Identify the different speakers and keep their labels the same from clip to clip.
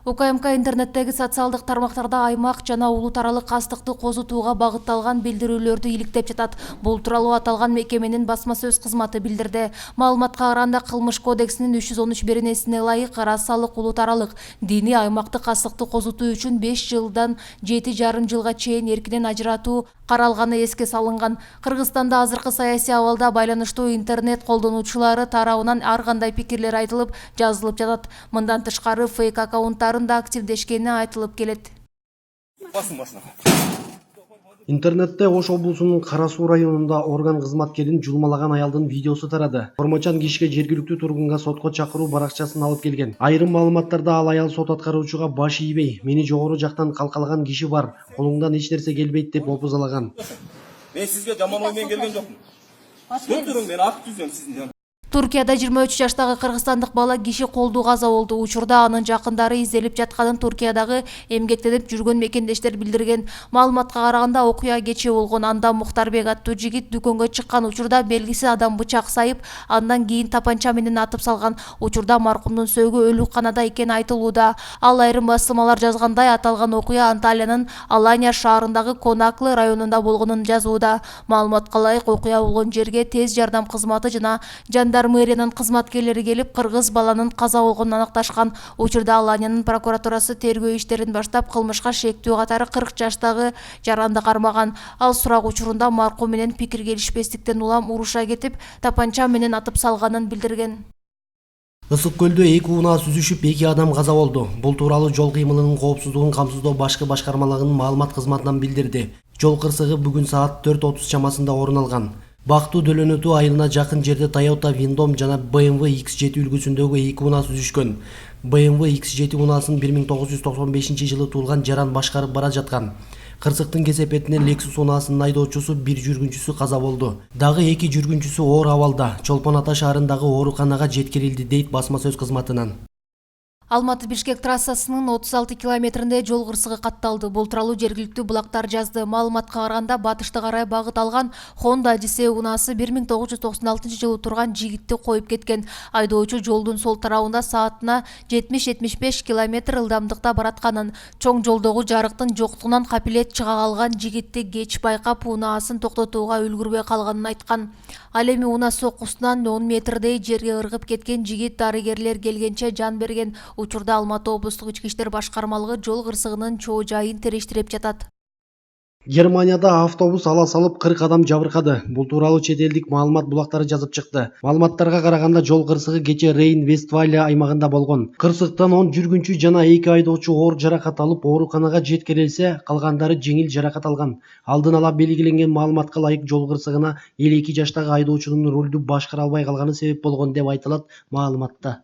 Speaker 1: УКМК интернеттеги социалдык тармактарда аймак жана улут аралык кастыкты козутууга багытталган билдирүүлөрдү иликтеп жатат. Бул тууралуу аталган мекеменин басма сөз кызматы билдирди. Маалыматка караганда Кылмыш кодексинин 313-беренесине ылайык расалык улут аралык диний аймактык кастыкты козутуу үчүн 5 жылдан 7,5 жылга чейин эркинен ажыратуу каралганы эске салынган. Кыргызстанда азыркы саясий абалда байланыштуу интернет колдонуучулары тарабынан ар кандай пикирлер айтылып, жазылып жатат. Мындан тышкары фейк аккаунттар да активдешкени айтылып келет.
Speaker 2: Интернетте Ош облусунун Кара Суу районунда орган кызматкерин жулмалаган аялдын видеосу тарады. Ормочан кишиге жергиликтүү тургунга сотко чакыруу баракчасын алып келген. Айрым маалыматтарда ал аял сот аткаруучуга баш ийбей, мени жогору жактан калкалаган киши бар, колуңдан эч нерсе келбейт деп опузалаган.
Speaker 3: Мен сизге жаман ой менен келген жокмун. Көрдүрүң, мен акт түзөм сиздин.
Speaker 1: Туркияда 23 жаштагы кыргызстандык бала киши колду каза болду. Учурда анын жакындары изделип жатканын Туркиядагы эмгектенип жүргөн мекендештер билдирген. Маалыматка караганда окуя кечээ болгон. Анда Мухтарбек аттуу жигит дүкөнгө чыккан учурда белгисиз адам бычак сайып, андан кийин тапанча менен атып салган. Учурда маркумдун сөөгү өлүкканада экени айтылууда. Ал айрым басылмалар жазгандай, аталган окуя Анталиянын Алания шаарындагы Конаклы районунда болгонун жазууда. Маалыматка ылайык, окуя болгон жерге тез жардам кызматы жана жандармериянын кызматкерлери келип, кыргыз баланын каза болгонун аныкташкан. Учурда Аланиянын прокуратурасы тергөө иштерин баштап, кылмышка шектүү катары 40 жаштагы жаранды кармаган. Ал сурак учурунда маркум менен пикир келишпестиктен улам уруша кетип, тапанча менен атып салганын билдирген.
Speaker 2: Ысык көлдө 2 унаа сүзүшүп 2 адам каза болду. Бул тууралуу жол кыймылынын коопсуздугун камсыздоо башкы башкармалыгынын маалымат кызматынан билдирди. Жол кырсыгы бүгүн саат 4:30 чамасында орун алган. Бактуу Дөлөнөтү айылына жакын жерде Toyota Windom жана BMW X7 үлгүсүндөгү 2 унаа сүзүшкөн. BMW X7 унаасын 1995 жылы туулган жаран башкарып бара жаткан. Кырсыктын кесепетинен Lexus унаасынын айдоочусу, бир жүргүнчүсү каза болду. Дагы 2 жүргүнчүсү оор абалда Чолпон Ата шаарындагы ооруканага жеткирилди, дейт басма сөз кызматынан.
Speaker 1: Алматы-Бишкек трассасынын 36 километринде жол кырсыгы катталды. Бул тууралуу жергиликтүү булактар жазды. Маалыматка караганда батышты карай багыт алган Honda Odyssey унаасы 1996 жылы турган жигитти коюп кеткен. Айдоочу жолдун сол тарабында саатына 70-75 км ылдамдыкта баратканын, чоң жолдогу жарыктын жоктугунан капилет чыга калган жигитти кеч байкап, унаасын токтотууга үлгүрбөй калганын айткан. Ал эми унаа соккусунан 10 метрдей жерге ыргып кеткен жигит дарыгерлер келгенче жан берген. Учурда Алматы облустук ички иштер башкармалыгы жол кырсыгынын чоо жайын териштирип жатат.
Speaker 2: Германияда автобус ала салып 40 адам жабыркады. Бул тууралуу чет элдик маалымат булактары жазып чыкты. Маалыматтарга караганда жол кырсыгы кече Рейн-Вестфалия аймагында болгон. Кырсыктан 10 жүргүнчү жана 2 айдоочу оор жаракат алып, ооруканага жеткирилсе, калгандары жеңил жаракат алган. Алдын ала белгиленген маалыматка ылайык жол кырсыгына 52 жаштагы айдоочунун рулду башкара албай калганы себеп болгон деп айтылат маалыматта.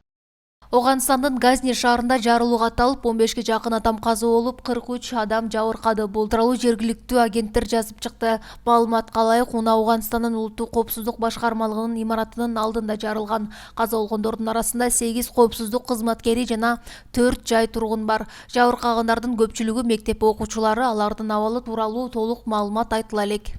Speaker 1: Оганстандын Газни шаарында жарылуу катталып, 15 жакын адам каза болуп, 43 адам жабыркады. Бул тууралуу жергиликтүү агенттер жазып чыкты. Маалыматка ылайык, унаа Ауганстандын улуттук коопсуздук башкармалыгынын имаратынын алдында жарылган. Каза болгондордун арасында 8 коопсуздук кызматкери жана 4 жай тургун бар. Жабыркагандардын көпчүлүгү мектеп окуучулары. Алардын абалы тууралуу толук маалымат айтыла элек.